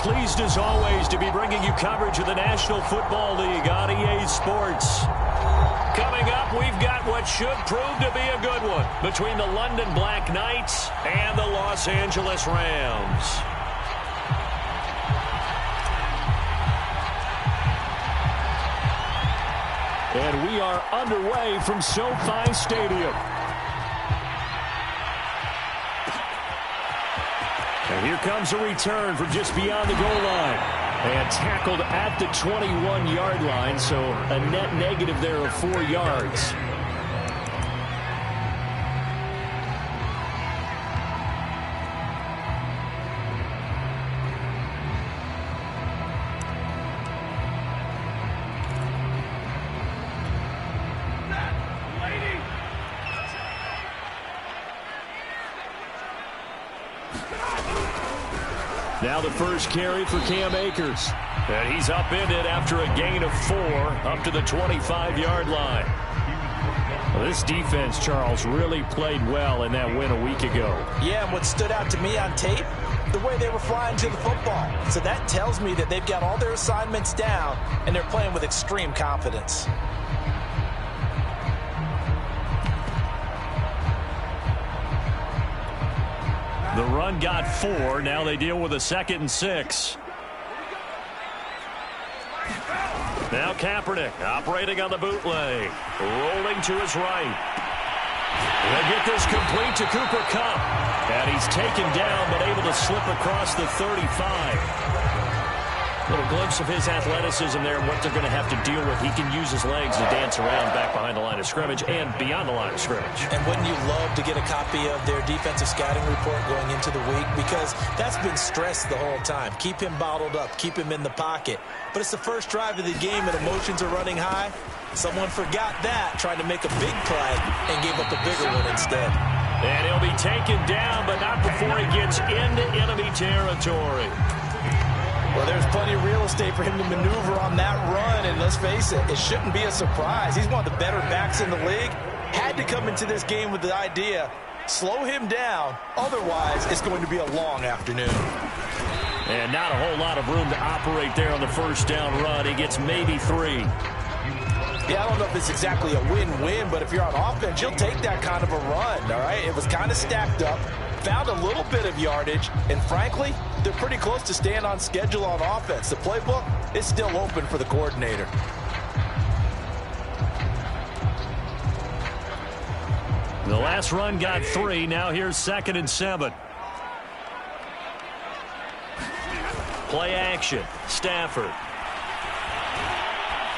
Pleased as always to be bringing you coverage of the National Football League on EA Sports. Coming up, we've got what should prove to be a good one between the London Black Knights and the Los Angeles Rams. And we are underway from SoFi Stadium. And here comes a return from just beyond the goal line. And tackled at the 21-yard line, so a net negative there of 4 yards. Now the first carry for Cam Akers. And he's upended after a gain of 4 up to the 25-yard line. Well, this defense, Charles, really played well in that win a week ago. Yeah, and what stood out to me on tape, the way they were flying to the football. So that tells me that they've got all their assignments down, and they're playing with extreme confidence. The run got 4. Now they deal with a 2nd and 6. Now Kaepernick operating on the bootleg. Rolling to his right. They'll get this complete to Cooper Kupp. And he's taken down but able to slip across the 35. Little glimpse of his athleticism there and what they're going to have to deal with. He can use his legs to dance around back behind the line of scrimmage and beyond the line of scrimmage. And wouldn't you love to get a copy of their defensive scouting report going into the week? Because that's been stressed the whole time. Keep him bottled up. Keep him in the pocket. But it's the first drive of the game and emotions are running high. Someone forgot that, trying to make a big play and gave up a bigger one instead. And he'll be taken down, but not before he gets into enemy territory. Well, there's plenty of real estate for him to maneuver on that run, and let's face it, it shouldn't be a surprise. He's one of the better backs in the league. Had to come into this game with the idea, slow him down, otherwise it's going to be a long afternoon. And not a whole lot of room to operate there on the first down run. He gets maybe 3. Yeah, I don't know if it's exactly a win-win, but if you're on offense, you'll take that kind of a run, all right? It was kind of stacked up. Found a little bit of yardage, and frankly, they're pretty close to staying on schedule on offense. The playbook is still open for the coordinator. The last run got 3. Now here's 2nd and 7. Play action. Stafford.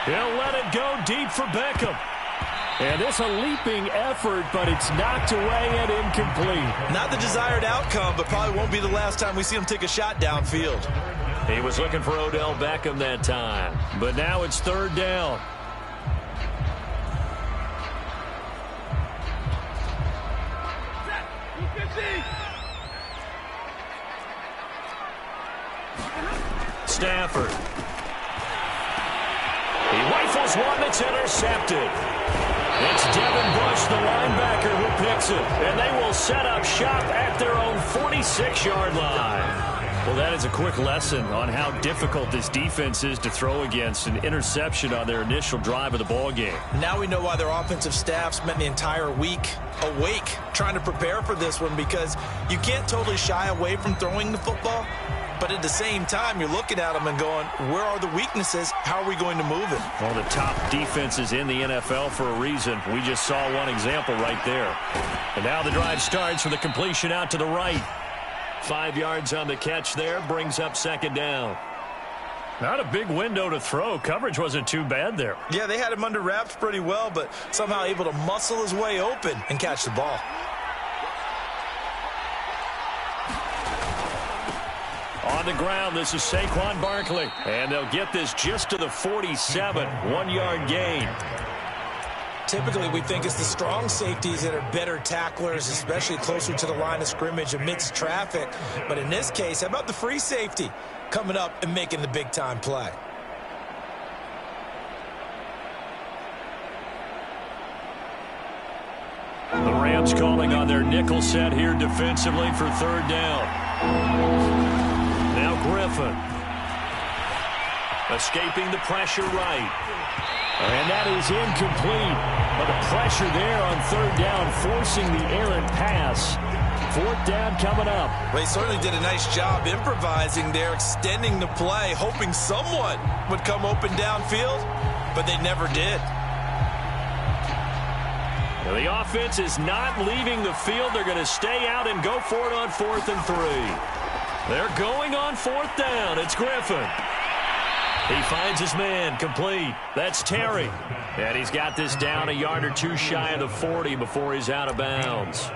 He'll let it go deep for Beckham. And it's a leaping effort, but it's knocked away and incomplete. Not the desired outcome, but probably won't be the last time we see him take a shot downfield. He was looking for Odell Beckham that time, but now it's 3rd down. Stafford. He rifles one that's intercepted. It's Devin Bush, the linebacker, who picks it. And they will set up shop at their own 46-yard line. Well, that is a quick lesson on how difficult this defense is to throw against. An interception on their initial drive of the ball game. Now we know why their offensive staff spent the entire week awake trying to prepare for this one, because you can't totally shy away from throwing the football. But at the same time, you're looking at them and going, where are the weaknesses? How are we going to move it? Well, the top defenses in the NFL for a reason. We just saw one example right there. And now the drive starts with a completion out to the right. 5 yards on the catch there, brings up 2nd down. Not a big window to throw. Coverage wasn't too bad there. Yeah, they had him under wraps pretty well, but somehow able to muscle his way open and catch the ball. On the ground, this is Saquon Barkley. And they'll get this just to the 47, 1-yard gain. Typically, we think it's the strong safeties that are better tacklers, especially closer to the line of scrimmage amidst traffic. But in this case, how about the free safety coming up and making the big-time play? The Rams calling on their nickel set here defensively for 3rd down. Now Griff Griffin. Escaping the pressure right. And that is incomplete. But the pressure there on third down, forcing the errant pass. Fourth down coming up. Well, he certainly did a nice job improvising there, extending the play, hoping someone would come open downfield, but they never did. Well, the offense is not leaving the field. They're going to stay out and go for it on 4th and 3. They're going on 4th down. It's Griffin. He finds his man, complete. That's Terry. And he's got this down a yard or two shy of the 40 before he's out of bounds.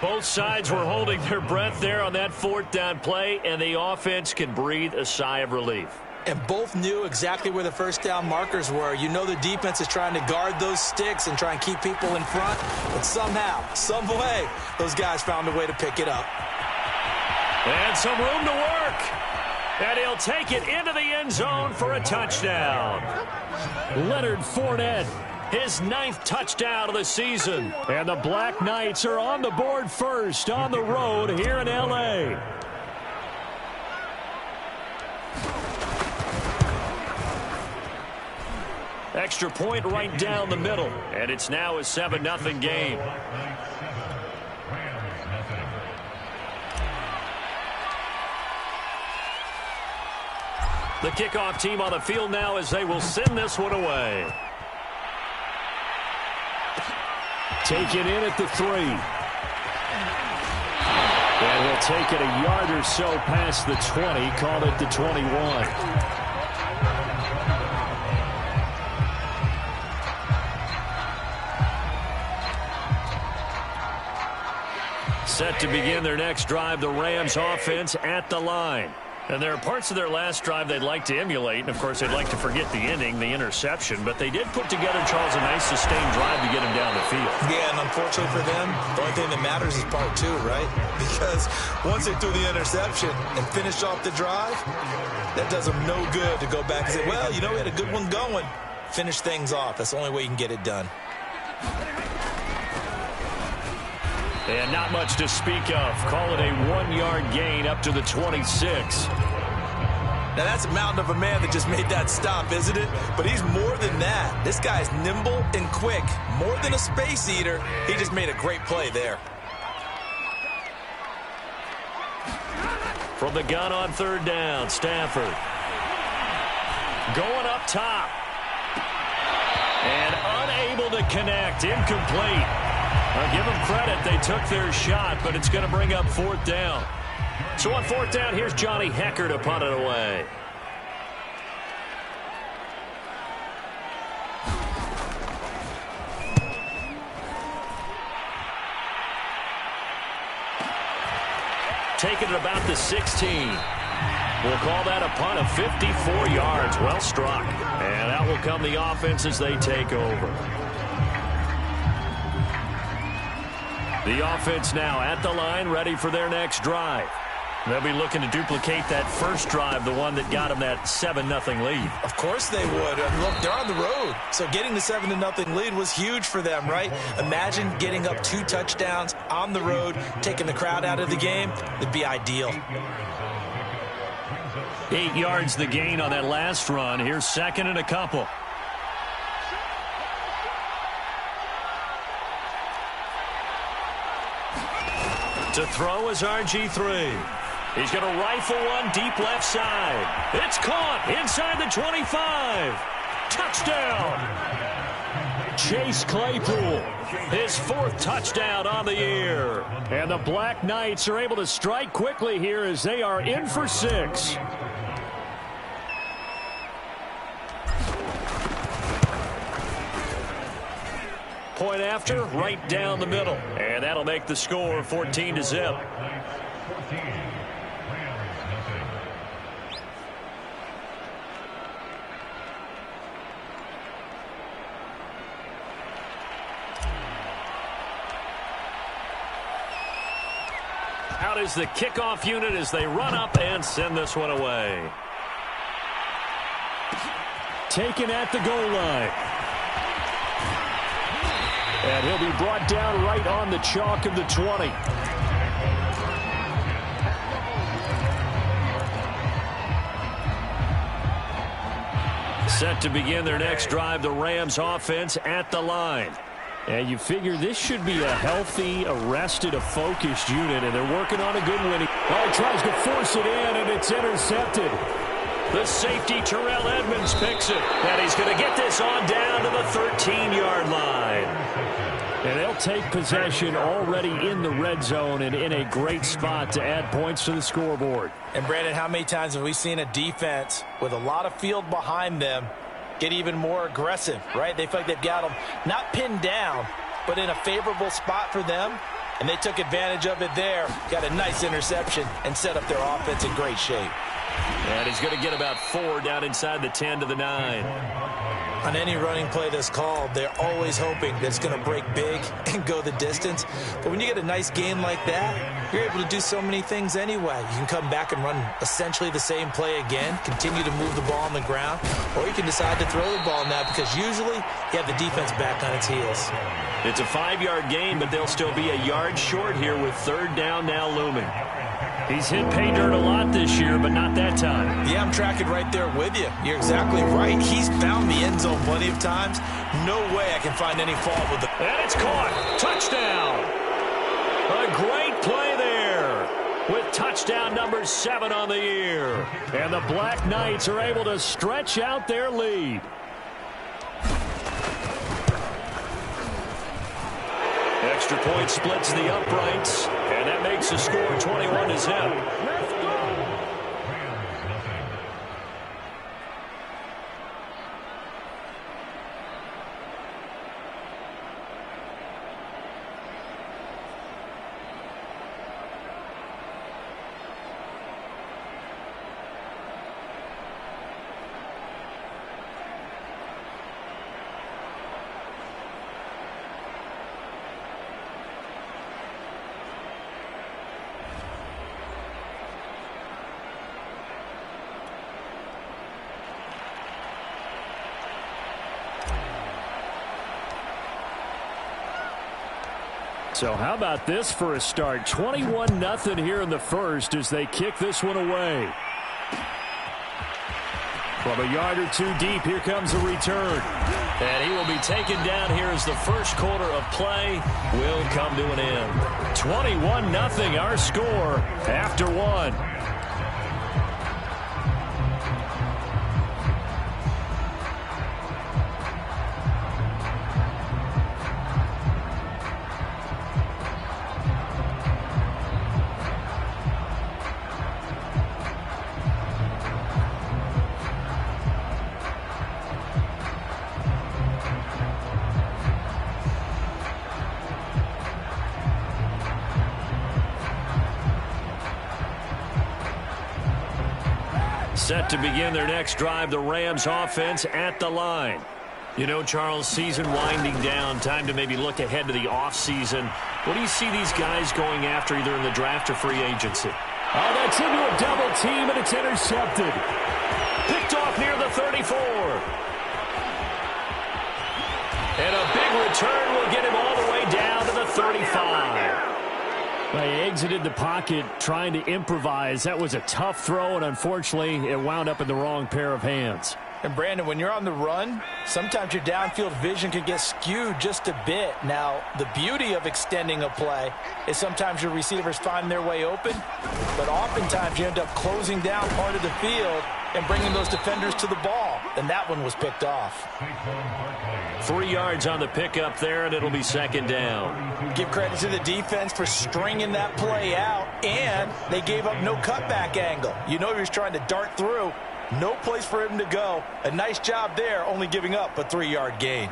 Both sides were holding their breath there on that 4th down play, and the offense can breathe a sigh of relief. And both knew exactly where the first down markers were. You know the defense is trying to guard those sticks and try and keep people in front. But somehow, some way, those guys found a way to pick it up. And some room to work. And he'll take it into the end zone for a touchdown. Leonard Fournette, his 9th touchdown of the season. And the Black Knights are on the board first on the road here in L.A. Extra point right down the middle. And it's now a 7-0 game. The kickoff team on the field now as they will send this one away. Taken in at the 3. And he'll take it a yard or so past the 20, call it the 21. Set to begin their next drive, the Rams offense at the line. And there are parts of their last drive they'd like to emulate. And, of course, they'd like to forget the ending, the interception. But they did put together, Charles, a nice sustained drive to get him down the field. Yeah, and unfortunately for them, the only thing that matters is part 2, right? Because once they threw the interception and finished off the drive, that does them no good to go back and say, well, you know, we had a good one going. Finish things off. That's the only way you can get it done. And not much to speak of. Call it a 1-yard gain up to the 26. Now, that's a mountain of a man that just made that stop, isn't it? But he's more than that. This guy's nimble and quick. More than a space eater. He just made a great play there. From the gun on 3rd down, Stafford. Going up top. And unable to connect. Incomplete. I'll give them credit. They took their shot, but it's going to bring up 4th down. So on 4th down, here's Johnny Hekker to punt it away. Taking it about the 16. We'll call that a punt of 54 yards. Well struck. And out will come the offense as they take over. The offense now at the line, ready for their next drive. They'll be looking to duplicate that first drive, the one that got them that 7-0 lead. Of course they would. Look, they're on the road. So getting the 7-0 lead was huge for them, right? Imagine getting up 2 touchdowns on the road, taking the crowd out of the game. It'd be ideal. 8 yards the gain on that last run. Here's 2nd and a couple. To throw is RG3. He's going to rifle one deep left side. It's caught inside the 25. Touchdown. Chase Claypool, his 4th touchdown on the year. And the Black Knights are able to strike quickly here as they are in for 6. Point after, right down the middle. And that'll make the score 14-0. Out is the kickoff unit as they run up and send this one away. Taken at the goal line. And he'll be brought down right on the chalk of the 20. Set to begin their next drive, the Rams offense at the line. And you figure this should be a healthy, arrested, a focused unit, and they're working on a good winning. Oh, tries to force it in, and it's intercepted. The safety, Terrell Edmunds, picks it. And he's going to get this on down to the 13-yard line. And they'll take possession already in the red zone and in a great spot to add points to the scoreboard. And, Brandon, how many times have we seen a defense with a lot of field behind them get even more aggressive, right? They feel like they've got them not pinned down, but in a favorable spot for them. And they took advantage of it there, got a nice interception, and set up their offense in great shape. And he's going to get about 4 down inside the 10 to the 9. On any running play that's called, they're always hoping that it's going to break big and go the distance. But when you get a nice game like that, you're able to do so many things anyway. You can come back and run essentially the same play again, continue to move the ball on the ground, or you can decide to throw the ball now because usually you have the defense back on its heels. It's a 5-yard gain, but they'll still be a yard short here with 3rd down now looming. He's hit pay dirt a lot this year, but not that time. Yeah, I'm tracking right there with you. You're exactly right. He's found the end zone plenty of times. No way I can find any fault with it. And it's caught. Touchdown. A great play there with touchdown number 7 on the year. And the Black Knights are able to stretch out their lead. Extra point splits the uprights, and that makes the score 21-0. So how about this for a start? 21-0 here in the first as they kick this one away. From a yard or 2 deep, here comes a return. And he will be taken down here as the first quarter of play will come to an end. 21-0 our score after 1. Set to begin their next drive, the Rams offense at the line. You know, Charles, season winding down, time to maybe look ahead to the offseason. What do you see these guys going after either in the draft or free agency? Oh, that's into a double team, and it's intercepted. Picked off near the 34. And a big return will get him all the way down to the 35. They exited the pocket trying to improvise. That was a tough throw, and unfortunately, it wound up in the wrong pair of hands. And, Brandon, when you're on the run, sometimes your downfield vision can get skewed just a bit. Now, the beauty of extending a play is sometimes your receivers find their way open, but oftentimes you end up closing down part of the field and bringing those defenders to the ball, and that one was picked off. 3 yards on the pickup there, and it'll be 2nd down. Give credit to the defense for stringing that play out, and they gave up no cutback angle. You know he was trying to dart through. No place for him to go. A nice job there, only giving up a 3-yard gain.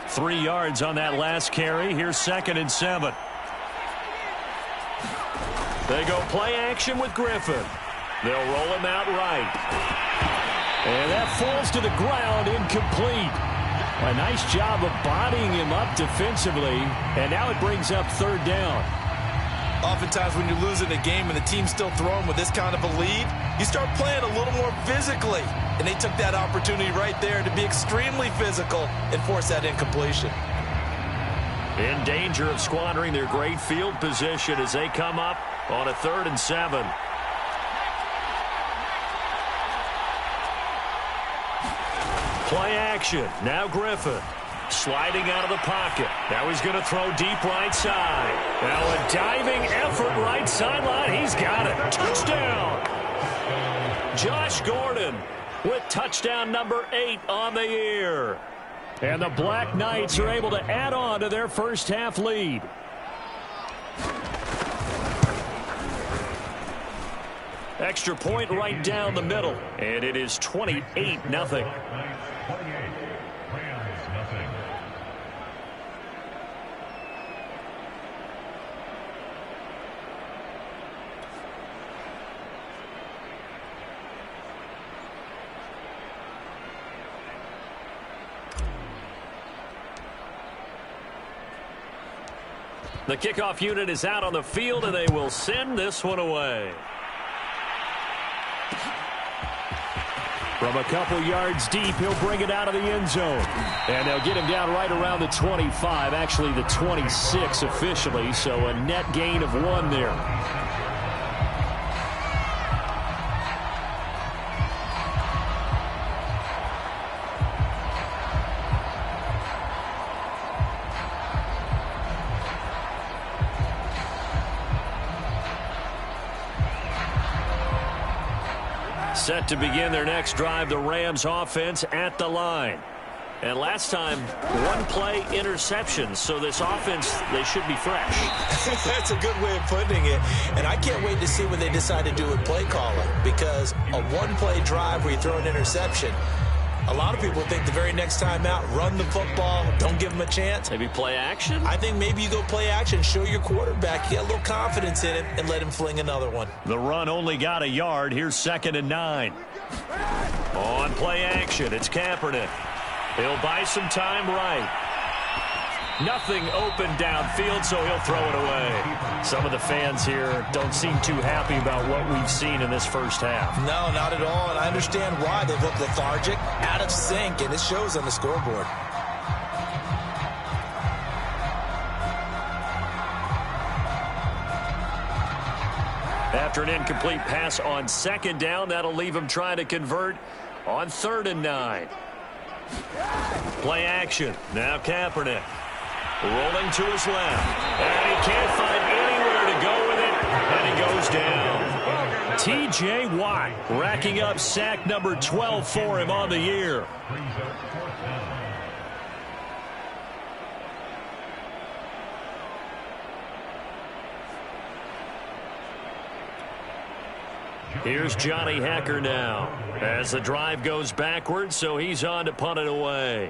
Three yards on that last carry. Here's 2nd and 7. They go play action with Griffin. They'll roll him out right. And that falls to the ground, incomplete. A nice job of bodying him up defensively, and now it brings up 3rd down. Oftentimes when you're losing a game and the team's still throwing with this kind of a lead, you start playing a little more physically. And they took that opportunity right there to be extremely physical and force that incompletion. In danger of squandering their great field position as they come up on a 3rd and 7. Play action. Now Griffin. Sliding out of the pocket. Now he's going to throw deep right side. Now a diving effort right sideline. He's got it. Touchdown. Josh Gordon with touchdown number 8 on the year. And the Black Knights are able to add on to their first half lead. Extra point right down the middle. And it is 28-0. The kickoff unit is out on the field, and they will send this one away. From a couple yards deep, he'll bring it out of the end zone. And they'll get him down right around the 25, actually the 26 officially, so a net gain of 1 there. Set to begin their next drive, the Rams offense at the line. And last time, 1-play interception, so this offense, they should be fresh. That's a good way of putting it. And I can't wait to see what they decide to do with play calling, because a 1-play drive where you throw an interception, a lot of people think the very next time out, run the football, don't give them a chance. Maybe play action? I think maybe you go play action, show your quarterback, get a little confidence in him, and let him fling another one. The run only got a yard. Here's 2nd and 9. On play action, it's Kaepernick. He'll buy some time right. Nothing open downfield, so he'll throw it away. Some of the fans here don't seem too happy about what we've seen in this first half. No, not at all, and I understand why. They look lethargic, out of sync, and it shows on the scoreboard. After an incomplete pass on 2nd down, that'll leave him trying to convert on 3rd and 9. Play action. Now Kaepernick. Rolling to his left. And he can't find anywhere to go with it. And he goes down. T.J. Watt racking up sack number 12 for him on the year. Here's Johnny Hekker now as the drive goes backwards, so he's on to punt it away.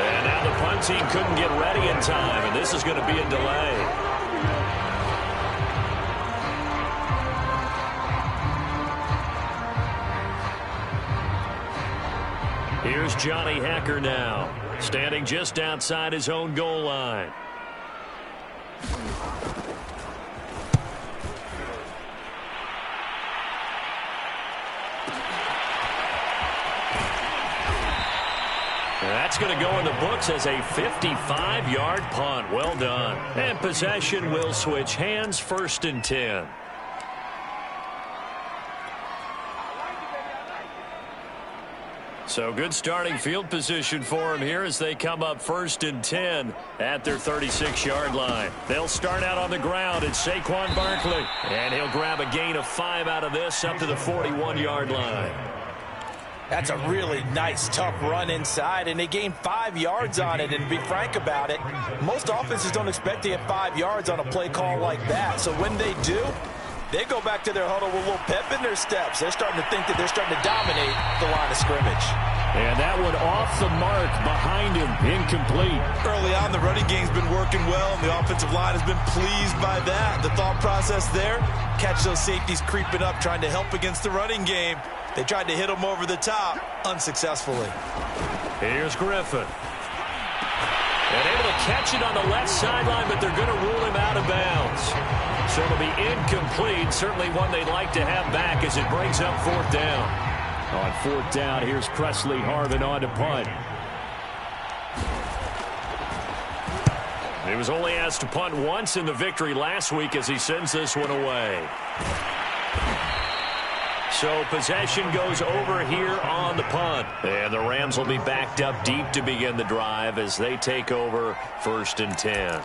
And now the punt team couldn't get ready in time, and this is going to be a delay. Here's Johnny Hekker now, standing just outside his own goal line. That's going to go in the books as a 55-yard punt. Well done. And possession will switch hands, 1st and 10. So good starting field position for him here as they come up 1st and 10 at their 36-yard line. They'll start out on the ground. It's Saquon Barkley. And he'll grab a gain of 5 out of this up to the 41-yard line. That's a really nice, tough run inside, and they gained 5 yards on it. And to be frank about it, most offenses don't expect to get 5 yards on a play call like that. So when they do, they go back to their huddle with a little pep in their steps. They're starting to think that they're starting to dominate the line of scrimmage. And that one off the mark behind him, incomplete. Early on, the running game's been working well, and the offensive line has been pleased by that. The thought process there, catch those safeties creeping up, trying to help against the running game. They tried to hit them over the top, unsuccessfully. Here's Griffin. And able to catch it on the left sideline, but they're going to rule him out of bounds. So it'll be incomplete. Certainly one they'd like to have back as it brings up fourth down. On fourth down, here's Presley Harvin on to punt. He was only asked to punt once in the victory last week as he sends this one away. So possession goes over here on the punt. And the Rams will be backed up deep to begin the drive as they take over 1st and 10.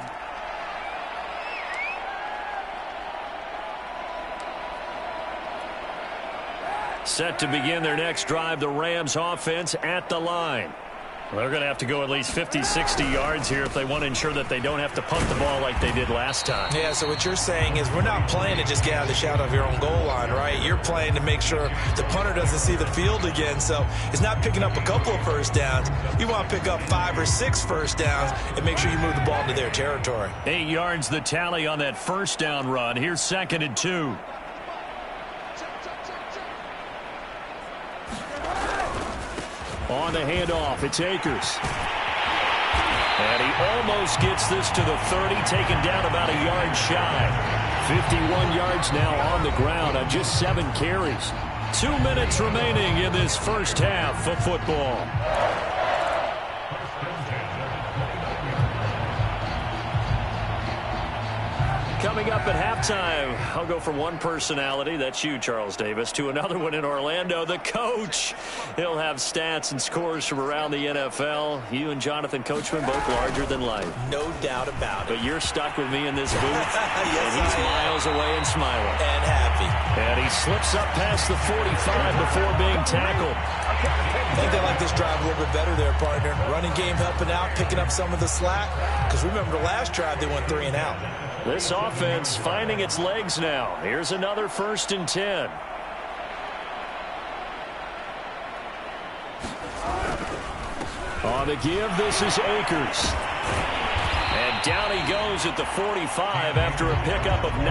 Set to begin their next drive, the Rams offense at the line. Well, they're going to have to go at least 50, 60 yards here if they want to ensure that they don't have to punt the ball like they did last time. Yeah, so what you're saying is we're not playing to just get out of the shadow of your own goal line, right? You're playing to make sure the punter doesn't see the field again. So it's not picking up a couple of first downs. You want to pick up 5 or 6 first downs and make sure you move the ball into their territory. 8 yards the tally on that first down run. Here's 2nd and 2. On the handoff, it's Akers. And he almost gets this to the 30, taken down about a yard shy. 51 yards now on the ground on just 7 carries. 2 minutes remaining in this first half of football. Coming up at halftime, I'll go from one personality, that's you, Charles Davis, to another one in Orlando, the coach. He'll have stats and scores from around the NFL. You and Jonathan Coachman, both larger than life. No doubt about it. But you're stuck with me in this booth, yes, and he's miles away and smiling. And happy. And he slips up past the 45 before being tackled. I think they like this drive a little bit better there, partner. Running game helping out, picking up some of the slack. Because remember, the last drive they went 3 and out. This offense finding its legs now. Here's another 1st and 10. On the give, this is Akers. And down he goes at the 45 after a pickup of 9.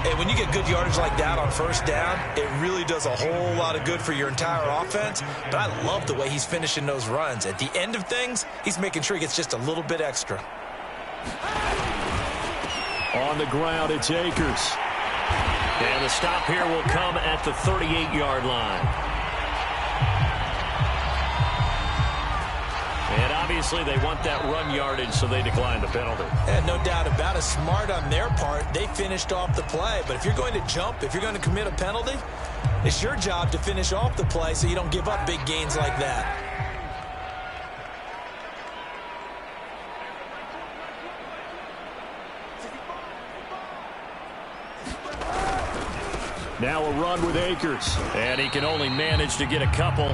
Hey, when you get good yardage like that on first down, it really does a whole lot of good for your entire offense. But I love the way he's finishing those runs. At the end of things, he's making sure he gets just a little bit extra. On the ground, it's Akers. And the stop here will come at the 38-yard line. And obviously they want that run yardage, so they decline the penalty. And no doubt about it. Smart on their part. They finished off the play. But if you're going to jump, if you're going to commit a penalty, it's your job to finish off the play so you don't give up big gains like that. Now a run with Akers. And he can only manage to get a couple.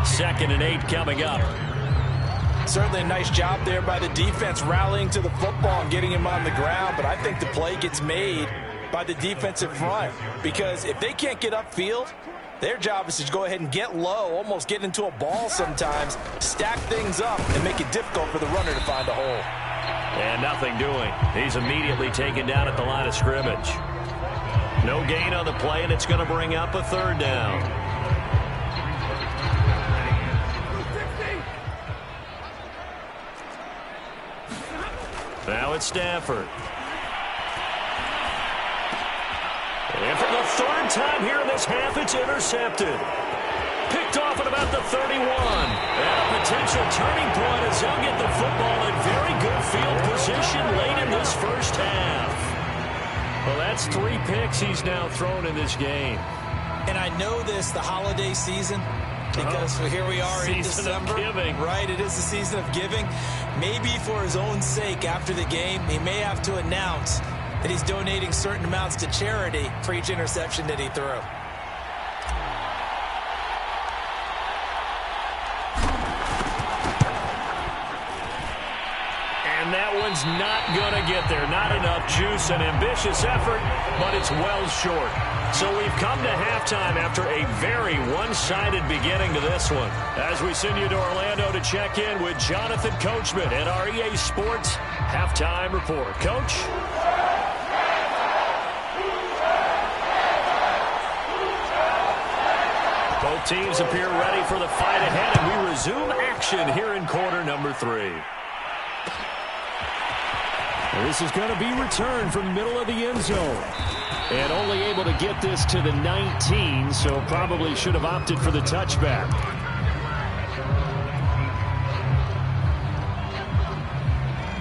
2nd and 8 coming up. Certainly a nice job there by the defense rallying to the football and getting him on the ground. But I think the play gets made by the defensive front. Because if they can't get upfield, their job is to go ahead and get low, almost get into a ball sometimes, stack things up, and make it difficult for the runner to find a hole. And nothing doing. He's immediately taken down at the line of scrimmage. No gain on the play, and it's going to bring up a 3rd down. Now it's Stafford. And for the 3rd time here in this half, it's intercepted. Picked off at about the 31. And a potential turning point as they'll get the football in very good field position late in this first half. Well, that's 3 picks he's now thrown in this game. And I know this, the holiday season, because here we are in December. Season of giving. Right, it is the season of giving. Maybe for his own sake after the game, he may have to announce that he's donating certain amounts to charity for each interception that he threw. And that one's not going to get there. Not enough juice, an ambitious effort, but it's well short. So we've come to halftime after a very one-sided beginning to this one. As we send you to Orlando to check in with Jonathan Coachman at our EA Sports Halftime Report. Coach? Both teams appear ready for the fight ahead, and we resume action here in quarter number 3. And this is going to be returned from the middle of the end zone. And only able to get this to the 19, so probably should have opted for the touchback.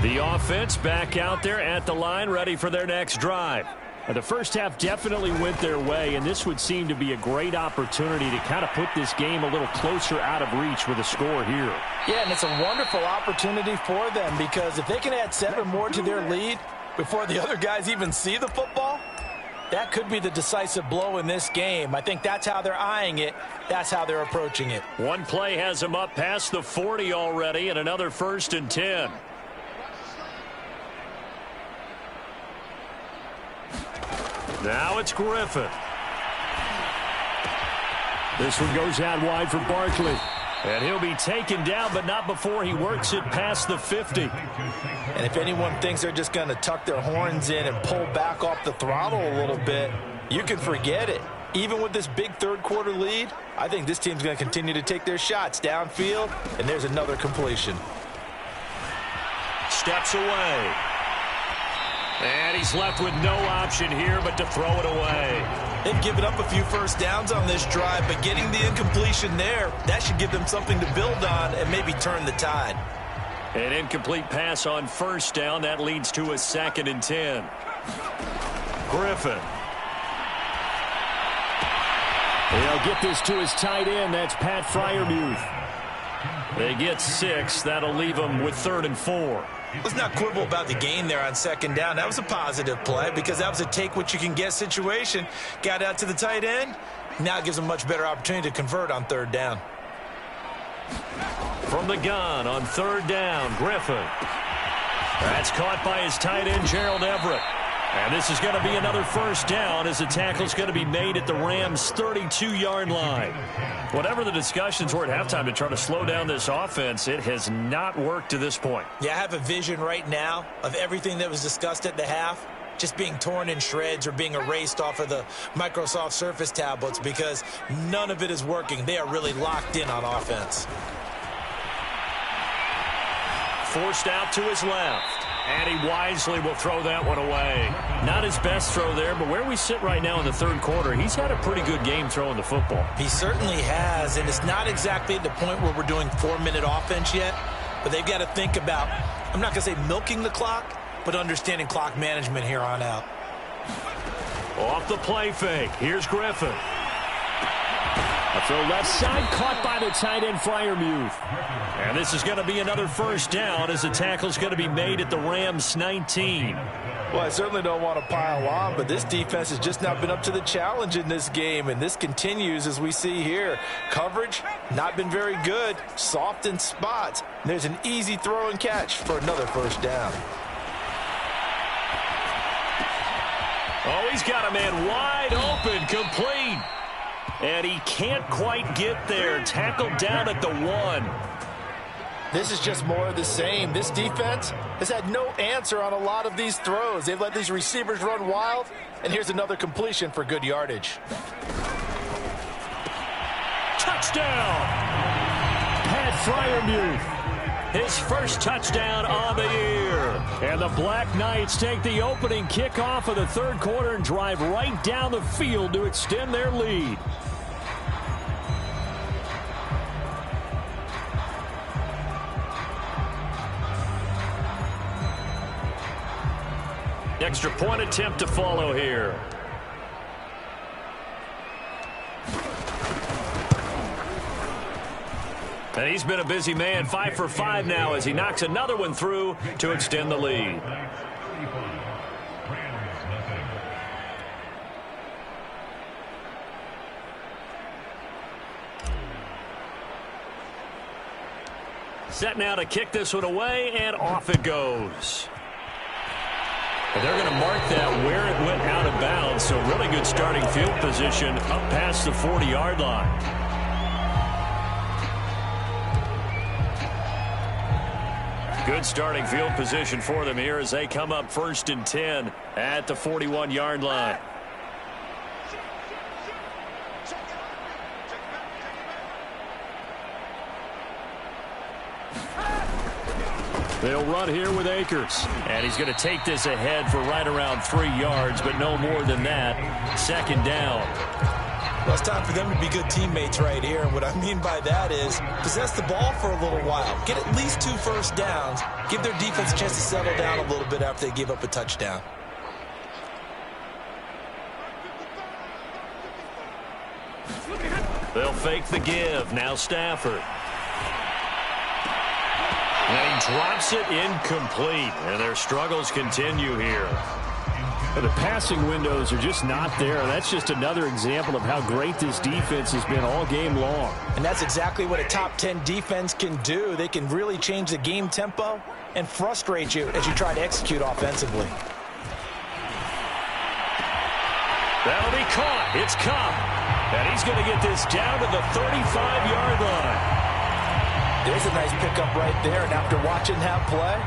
The offense back out there at the line, ready for their next drive. The first half definitely went their way, and this would seem to be a great opportunity to kind of put this game a little closer out of reach with a score here. Yeah, and it's a wonderful opportunity for them because if they can add 7 more to their lead before the other guys even see the football, that could be the decisive blow in this game. I think that's how they're eyeing it. That's how they're approaching it. One play has them up past the 40 already, and another 1st and 10. Now it's Griffin. This one goes out wide for Barkley. And he'll be taken down, but not before he works it past the 50. And if anyone thinks they're just going to tuck their horns in and pull back off the throttle a little bit, you can forget it. Even with this big third-quarter lead, I think this team's going to continue to take their shots downfield, and there's another completion. Steps away. And he's left with no option here but to throw it away. They've given up a few first downs on this drive, but getting the incompletion there, that should give them something to build on and maybe turn the tide. An incomplete pass on 1st down. That leads to a 2nd and 10. Griffin. They'll get this to his tight end. That's Pat Freiermuth. They get 6. That'll leave them with 3rd and 4. Let's not quibble about the gain there on 2nd down. That was a positive play because that was a take-what-you-can-get situation. Got out to the tight end. Now it gives them a much better opportunity to convert on 3rd down. From the gun on 3rd down, Griffin. That's caught by his tight end, Gerald Everett. And this is going to be another 1st down as the tackle's going to be made at the Rams' 32-yard line. Whatever the discussions were at halftime to try to slow down this offense, it has not worked to this point. Yeah, I have a vision right now of everything that was discussed at the half just being torn in shreds or being erased off of the Microsoft Surface tablets because none of it is working. They are really locked in on offense. Forced out to his left. And he wisely will throw that one away. Not his best throw there, but where we sit right now in the 3rd quarter, he's had a pretty good game throwing the football. He certainly has, and it's not exactly at the point where we're doing 4-minute offense yet, but they've got to think about, I'm not going to say milking the clock, but understanding clock management here on out. Off the play fake. Here's Griffin. A throw left side, caught by the tight end, Freiermuth. And this is going to be another 1st down as the tackle's going to be made at the Rams' 19. Well, I certainly don't want to pile on, but this defense has just not been up to the challenge in this game, and this continues as we see here. Coverage, not been very good, soft in spots. There's an easy throw and catch for another 1st down. Oh, he's got a man wide open, complete. And he can't quite get there. Tackled down at the 1. This is just more of the same. This defense has had no answer on a lot of these throws. They've let these receivers run wild, and here's another completion for good yardage. Touchdown! Pat Freiermuth. His first touchdown on the year. And the Black Knights take the opening kickoff of the 3rd quarter and drive right down the field to extend their lead. Extra point attempt to follow here. And he's been a busy man, 5 for 5 now as he knocks another one through to extend the lead. Set now to kick this one away, and off it goes. And they're going to mark that where it went out of bounds, so really good starting field position up past the 40-yard line. Good starting field position for them here as they come up 1st and 10 at the 41-yard line. They'll run here with Akers. And he's going to take this ahead for right around 3 yards, but no more than that. Second down. Well, it's time for them to be good teammates right here. And what I mean by that is possess the ball for a little while. Get at least 2 first downs. Give their defense a chance to settle down a little bit after they give up a touchdown. They'll fake the give. Now Stafford. And he drops it incomplete. And their struggles continue here. The passing windows are just not there. That's just another example of how great this defense has been all game long. And that's exactly what a top 10 defense can do. They can really change the game tempo and frustrate you as you try to execute offensively. That'll be caught. It's Kupp. And he's going to get this down to the 35-yard line. There's a nice pickup right there. And after watching that play,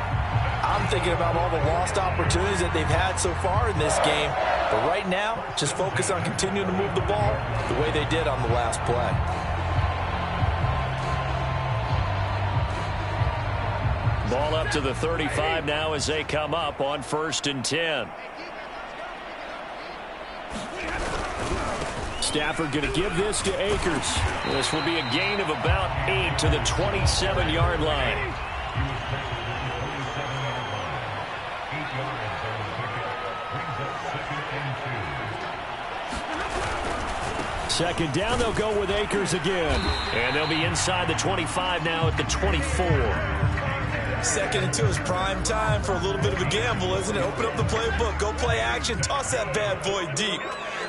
I'm thinking about all the lost opportunities that they've had so far in this game. But right now, just focus on continuing to move the ball the way they did on the last play. Ball up to the 35 now as they come up on 1st and 10. Stafford going to give this to Akers. This will be a gain of about 8 to the 27-yard line. Second down, they'll go with Akers again. And they'll be inside the 25 now at the 24. 2nd and 2 is prime time for a little bit of a gamble, isn't it? Open up the playbook, go play action, toss that bad boy deep.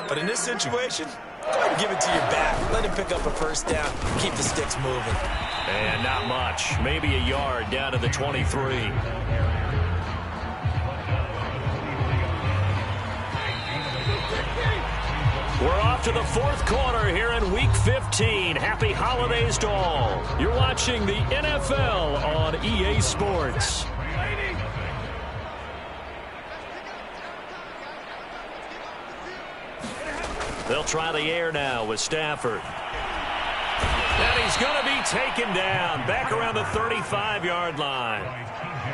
But in this situation, go ahead and give it to your back. Let him pick up a first down, keep the sticks moving. And not much, maybe a yard down to the 23. We're off to the 4th quarter here in Week 15. Happy holidays to all. You're watching the NFL on EA Sports. They'll try the air now with Stafford. And he's going to be taken down back around the 35-yard line.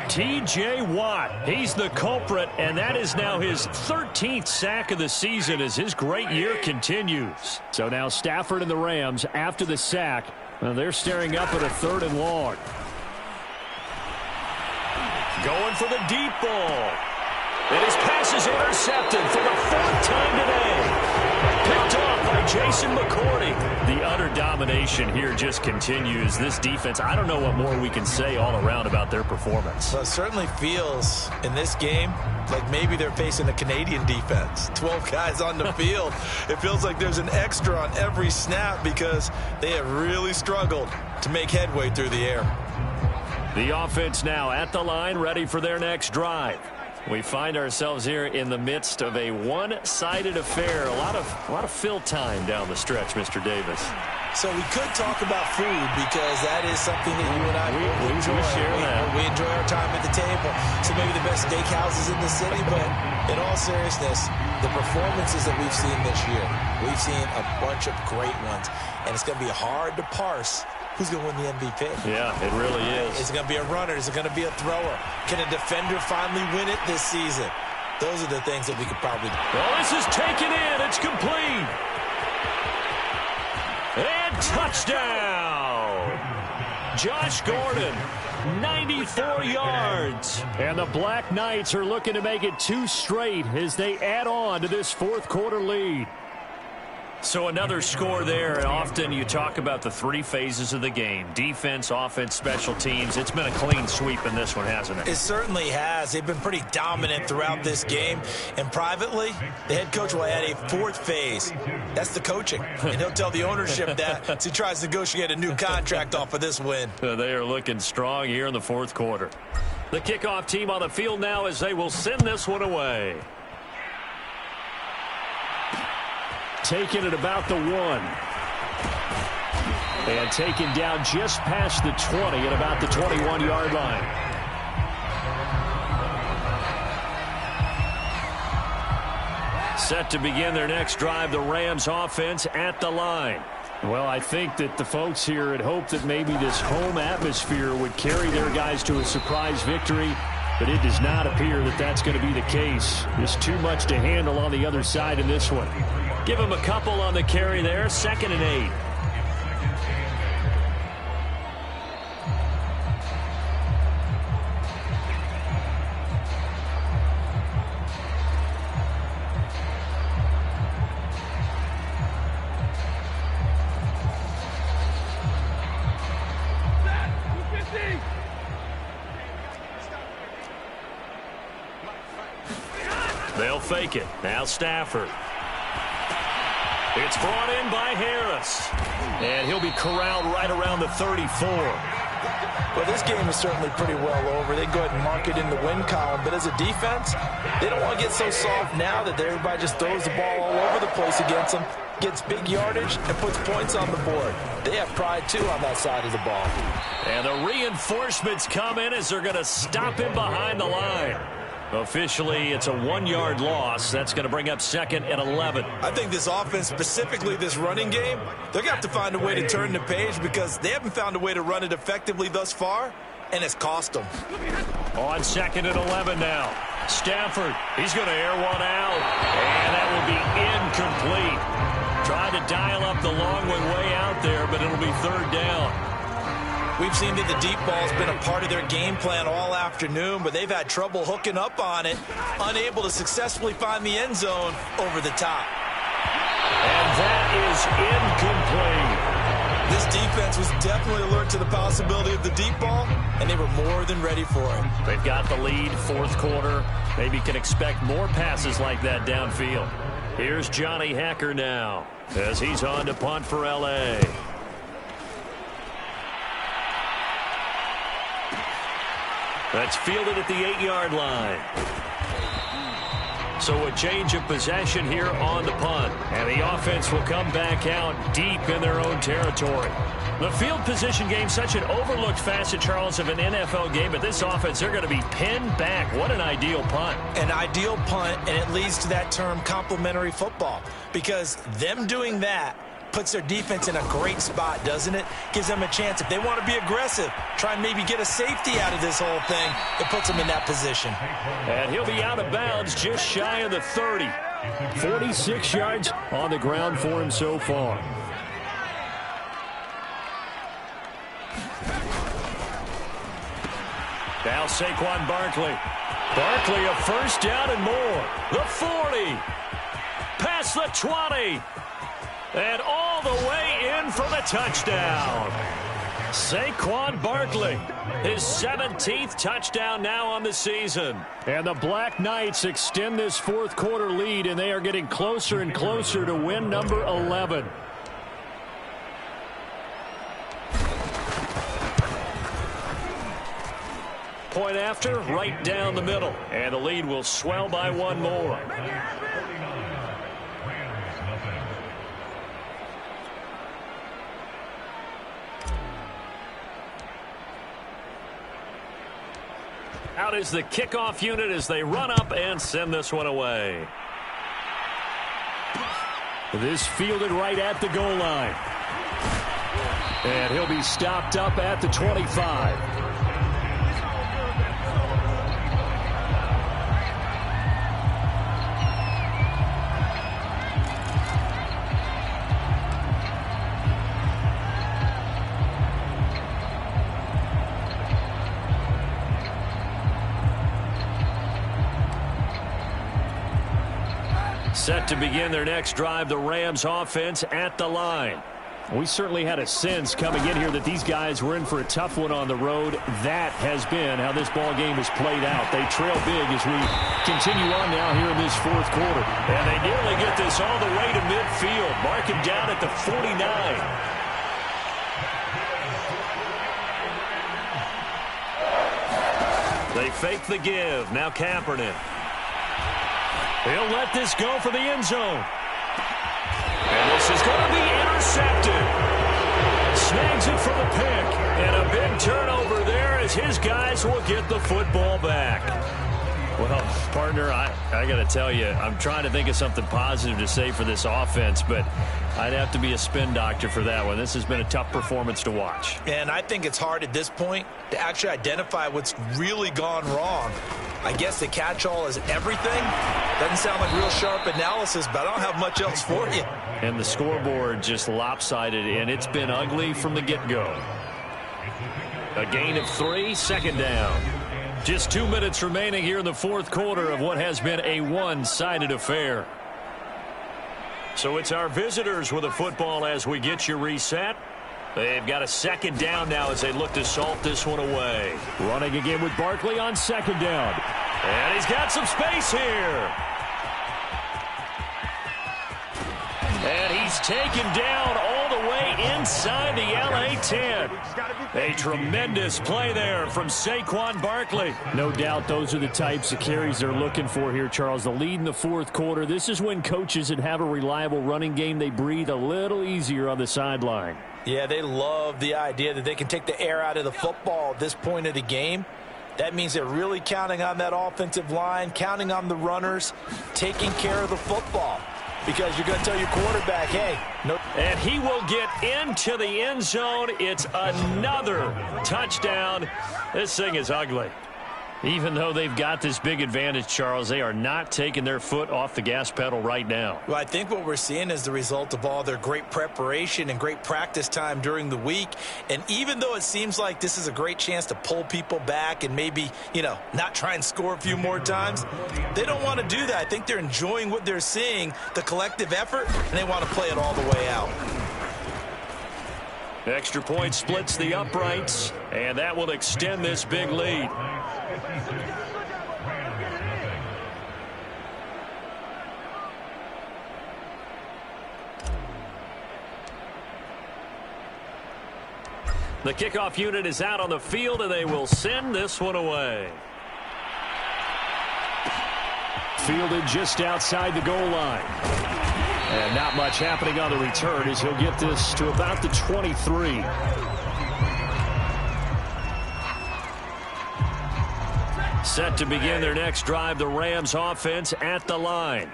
T.J. Watt, he's the culprit, and that is now his 13th sack of the season as his great year continues. So now Stafford and the Rams, after the sack, they're staring up at a 3rd and long. Going for the deep ball. And his pass is intercepted for the 4th time today. Picked off by Jason McCourty. The utter domination here just continues. This defense, I don't know what more we can say all around about their performance. Well, it certainly feels in this game like maybe they're facing a Canadian defense. 12 guys on the field. It feels like there's an extra on every snap because they have really struggled to make headway through the air. The offense now at the line, ready for their next drive. We find ourselves here in the midst of a one-sided affair. A lot of fill time down the stretch, Mr. Davis. So we could talk about food because that is something that you and I enjoy. We share that. We enjoy our time at the table. So maybe the best steakhouses in the city, but in all seriousness, the performances that we've seen this year, we've seen a bunch of great ones, and it's going to be hard to parse who's going to win the MVP. Yeah, it really is. Is it going to be a runner? Is it going to be a thrower? Can a defender finally win it this season? Those are the things that we could probably do. Well, this is taken in. It's complete. And touchdown. Josh Gordon, 94 yards. And the Black Knights are looking to make it 2 straight as they add on to this 4th quarter lead. So another score there, and often you talk about the 3 phases of the game. Defense, offense, special teams. It's been a clean sweep in this one, hasn't it? It certainly has. They've been pretty dominant throughout this game. And privately, the head coach will add a 4th phase. That's the coaching. And he'll tell the ownership that as he tries to negotiate a new contract off of this win. They are looking strong here in the 4th quarter. The kickoff team on the field now as they will send this one away. Taken at about the 1. And taken down just past the 20 at about the 21-yard line. Set to begin their next drive, the Rams offense at the line. Well, I think that the folks here had hoped that maybe this home atmosphere would carry their guys to a surprise victory, but it does not appear that that's going to be the case. There's too much to handle on the other side in this one. Give him a couple on the carry there, 2nd and 8. They'll fake it. Now Stafford. It's brought in by Harris. And he'll be corralled right around the 34. Well, this game is certainly pretty well over. They can go ahead and mark it in the win column. But as a defense, they don't want to get so soft now that everybody just throws the ball all over the place against them, gets big yardage, and puts points on the board. They have pride, too, on that side of the ball. And the reinforcements come in as they're going to stop him behind the line. Officially, it's a 1-yard loss. That's going to bring up 2nd and 11. I think this offense, specifically this running game, they're going to have to find a way to turn the page because they haven't found a way to run it effectively thus far, and it's cost them. On 2nd and 11 now. Stafford, he's going to air one out, and that will be incomplete. Tried to dial up the long way out there, but it'll be 3rd down. We've seen that the deep ball's been a part of their game plan all afternoon, but they've had trouble hooking up on it, unable to successfully find the end zone over the top. And that is incomplete. This defense was definitely alert to the possibility of the deep ball, and they were more than ready for it. They've got the lead, 4th quarter. Maybe can expect more passes like that downfield. Here's Johnny Hacker now as he's on to punt for L.A. That's fielded at the 8-yard line. So a change of possession here on the punt. And the offense will come back out deep in their own territory. The field position game, such an overlooked facet, Charles, of an NFL game. But this offense, they're going to be pinned back. What an ideal punt. An ideal punt, and it leads to that term complementary football. Because them doing that puts their defense in a great spot, doesn't it? Gives them a chance. If they want to be aggressive, try and maybe get a safety out of this whole thing, it puts them in that position. And he'll be out of bounds just shy of the 30. 46 yards on the ground for him so far. Now Saquon Barkley. Barkley a 1st down and more. The 40. Past the 20. And all the way in for the touchdown. Saquon Barkley, his 17th touchdown now on the season. And the Black Knights extend this 4th quarter lead, and they are getting closer and closer to win number 11. Point after, right down the middle. And the lead will swell by 1 more. Out is the kickoff unit as they run up and send this one away. This fielded right at the goal line. And he'll be stopped up at the 25. Set to begin their next drive, the Rams offense at the line. We certainly had a sense coming in here that these guys were in for a tough one on the road. That has been how this ball game has played out. They trail big as we continue on now here in this 4th quarter. And they nearly get this all the way to midfield. Mark him down at the 49. They fake the give. Now Kaepernick. He'll let this go for the end zone. And this is going to be intercepted. Snags it for the pick. And a big turnover there as his guys will get the football back. Well, partner, I got to tell you, I'm trying to think of something positive to say for this offense, but I'd have to be a spin doctor for that one. This has been a tough performance to watch. And I think it's hard at this point to actually identify what's really gone wrong. I guess the catch-all is everything. Doesn't sound like real sharp analysis, but I don't have much else for you. And the scoreboard just lopsided, and it's been ugly from the get-go. A gain of 3, second down. Just 2 minutes remaining here in the fourth quarter of what has been a one-sided affair. So it's our visitors with the football as we get you reset. They've got a second down now as they look to salt this one away. Running again with Barkley on second down. And he's got some space here. And he's taken down all the way inside the LA 10. A tremendous play there from Saquon Barkley. No doubt those are the types of carries they're looking for here, Charles. The lead in the fourth quarter. This is when coaches that have a reliable running game, they breathe a little easier on the sideline. Yeah, they love the idea that they can take the air out of the football at this point of the game. That means they're really counting on that offensive line, counting on the runners, taking care of the football. Because you're going to tell your quarterback, hey, no. And he will get into the end zone. It's another touchdown. This thing is ugly. Even though they've got this big advantage, Charles, they are not taking their foot off the gas pedal right now. Well, I think what we're seeing is the result of all their great preparation and great practice time during the week. And even though it seems like this is a great chance to pull people back and maybe, not try and score a few more times, they don't want to do that. I think they're enjoying what they're seeing, the collective effort, and they want to play it all the way out. Extra point splits the uprights, and that will extend this big lead. The kickoff unit is out on the field, and they will send this one away. Fielded just outside the goal line. And not much happening on the return as he'll get this to about the 23. Set to begin their next drive, the Rams offense at the line.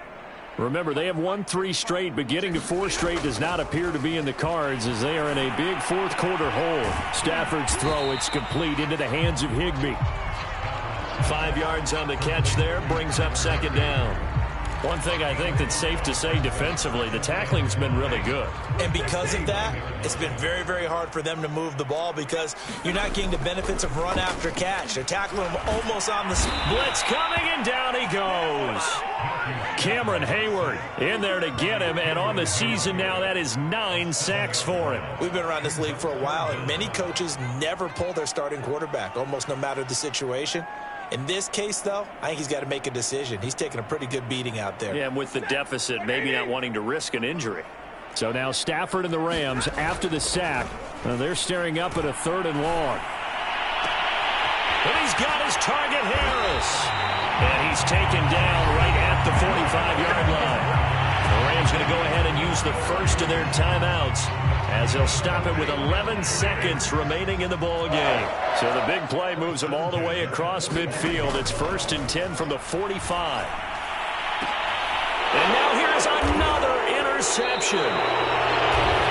Remember, they have won 3 straight, but getting to 4 straight does not appear to be in the cards as they are in a big fourth quarter hole. Stafford's throw, it's complete into the hands of Higbee. 5 yards on the catch there, brings up second down. One thing I think that's safe to say defensively, the tackling's been really good. And because of that, it's been very, very hard for them to move the ball because you're not getting the benefits of run after catch. They're tackling him almost on the blitz coming, and down he goes. Cameron Hayward in there to get him, and on the season now, that is 9 sacks for him. We've been around this league for a while, and many coaches never pull their starting quarterback, almost no matter the situation. In this case, though, I think he's got to make a decision. He's taking a pretty good beating out there. Yeah, and with the deficit, maybe not wanting to risk an injury. So now Stafford and the Rams, after the sack, they're staring up at a 3rd and long. And he's got his target, Harris. And he's taken down right at the 45-yard line. The Rams going to go ahead and use the first of their timeouts as they'll stop it with 11 seconds remaining in the ball game. So the big play moves them all the way across midfield. It's 1st and 10 from the 45. And now here's another interception.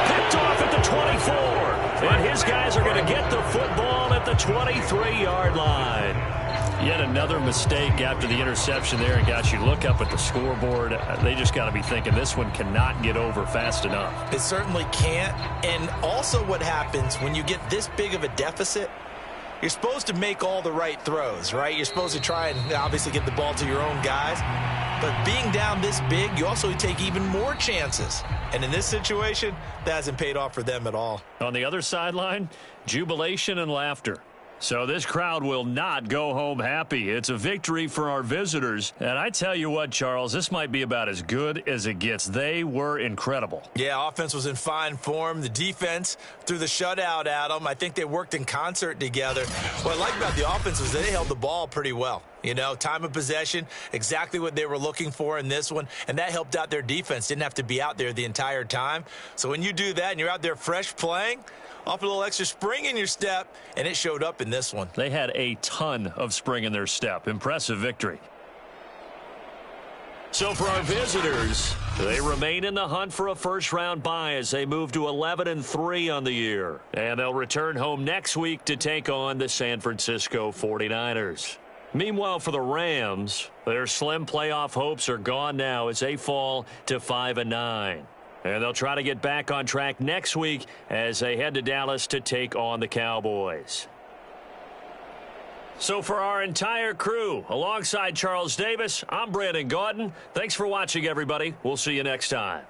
Picked off at the 24. And his guys are going to get the football at the 23-yard line. Yet another mistake after the interception there. And, gosh, you look up at the scoreboard. They just got to be thinking this one cannot get over fast enough. It certainly can't. And also what happens when you get this big of a deficit, you're supposed to make all the right throws, right? You're supposed to try and obviously get the ball to your own guys. But being down this big, you also take even more chances. And in this situation, that hasn't paid off for them at all. On the other sideline, jubilation and laughter. So this crowd will not go home happy. It's a victory for our visitors. And I tell you what, Charles, this might be about as good as it gets. They were incredible. Yeah, offense was in fine form. The defense threw the shutout at them. I think they worked in concert together. What I like about the offense was they held the ball pretty well. Time of possession, exactly what they were looking for in this one, and that helped out their defense. Didn't have to be out there the entire time. So when you do that and you're out there fresh playing, off a little extra spring in your step, and it showed up in this one. They had a ton of spring in their step. Impressive victory. So for our visitors, they remain in the hunt for a first-round bye as they move to 11-3 on the year. And they'll return home next week to take on the San Francisco 49ers. Meanwhile, for the Rams, their slim playoff hopes are gone now as they fall to 5-9. And they'll try to get back on track next week as they head to Dallas to take on the Cowboys. So for our entire crew, alongside Charles Davis, I'm Brandon Gaudin. Thanks for watching, everybody. We'll see you next time.